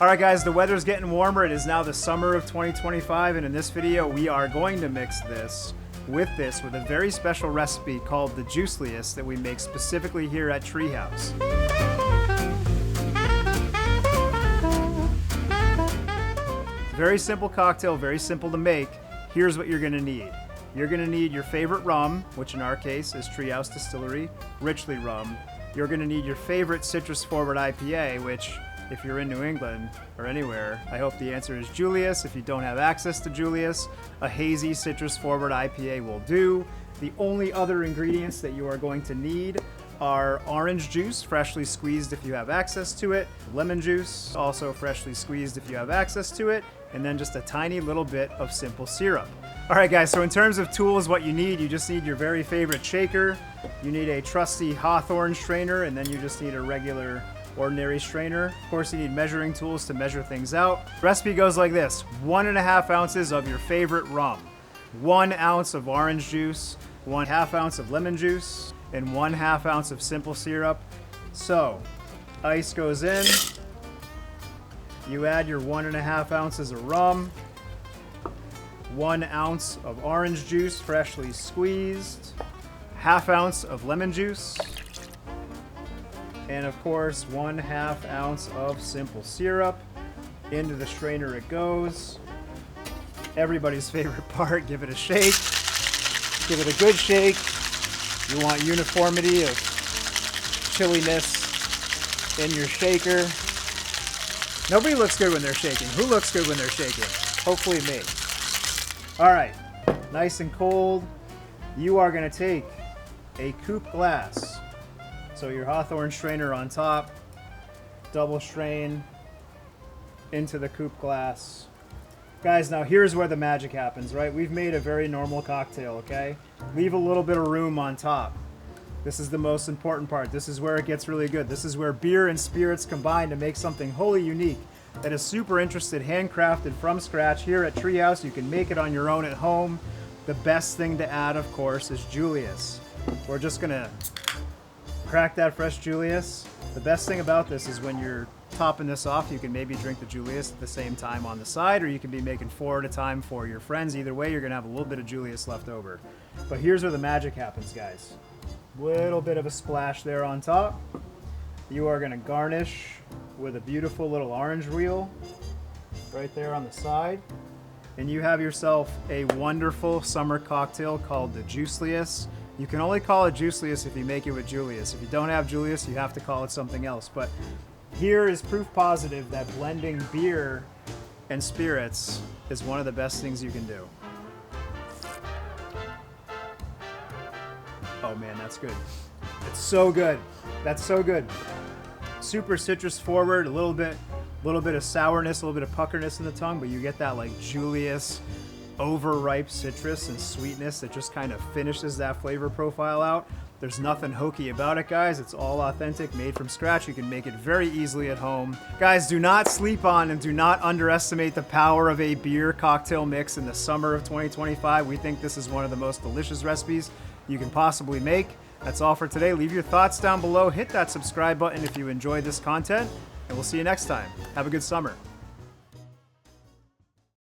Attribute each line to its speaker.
Speaker 1: Alright guys, the weather's getting warmer. It is now the summer of 2025, and in this video we are going to mix this with a very special recipe called the Juicelius that we make specifically here at Treehouse. Very simple cocktail, very simple to make. Here's what you're going to need. You're going to need your favorite rum, which in our case is Treehouse Distillery, Richley Rum. You're going to need your favorite citrus forward IPA, which if you're in New England or anywhere, I hope the answer is Julius. If you don't have access to Julius, a hazy citrus forward IPA will do. The only other ingredients that you are going to need are orange juice, freshly squeezed if you have access to it, lemon juice, also freshly squeezed if you have access to it, and then just a tiny little bit of simple syrup. All right guys, so in terms of tools, what you just need your very favorite shaker, you need a trusty Hawthorne strainer, and then you just need a regular ordinary strainer. Of course, you need measuring tools to measure things out. The recipe goes like this: 1.5 ounces of your favorite rum, 1 ounce of orange juice, 1/2 ounce of lemon juice, and 1/2 ounce of simple syrup. So, ice goes in, you add your 1.5 ounces of rum, 1 ounce of orange juice freshly squeezed, 1/2 ounce of lemon juice, and of course 1/2 ounce of simple syrup. Into the strainer it goes. Everybody's favorite part, give it a shake. Give it a good shake. You want uniformity of chilliness in your shaker. Nobody looks good when they're shaking. Who looks good when they're shaking? Hopefully me. All right, nice and cold. You are gonna take a coupe glass. So your Hawthorne strainer on top, double strain into the coupe glass. Guys, now here's where the magic happens, right? We've made a very normal cocktail, okay? Leave a little bit of room on top. This is the most important part. This is where it gets really good. This is where beer and spirits combine to make something wholly unique that is super interested, handcrafted from scratch here at Treehouse. You can make it on your own at home. The best thing to add, of course, is Julius. We're just gonna crack that fresh Julius. The best thing about this is when you're topping this off, you can maybe drink the Julius at the same time on the side, or you can be making 4 at a time for your friends. Either way, you're gonna have a little bit of Julius left over. But here's where the magic happens, guys. Little bit of a splash there on top. You are gonna garnish with a beautiful little orange wheel right there on the side. And you have yourself a wonderful summer cocktail called the Juicelius. You can only call it Juicelius if you make it with Julius. If you don't have Julius, you have to call it something else. But here is proof positive that blending beer and spirits is one of the best things you can do. Oh man, that's good. It's so good. That's so good. Super citrus forward, a little bit of sourness, a little bit of puckerness in the tongue, but you get that like Julius overripe citrus and sweetness that just kind of finishes that flavor profile out. There's nothing hokey about it, guys. It's all authentic, made from scratch. You can make it very easily at home. Guys, do not sleep on and do not underestimate the power of a beer cocktail mix in the summer of 2025. We think this is one of the most delicious recipes you can possibly make. That's all for today. Leave your thoughts down below. Hit that subscribe button if you enjoyed this content, and we'll see you next time. Have a good summer.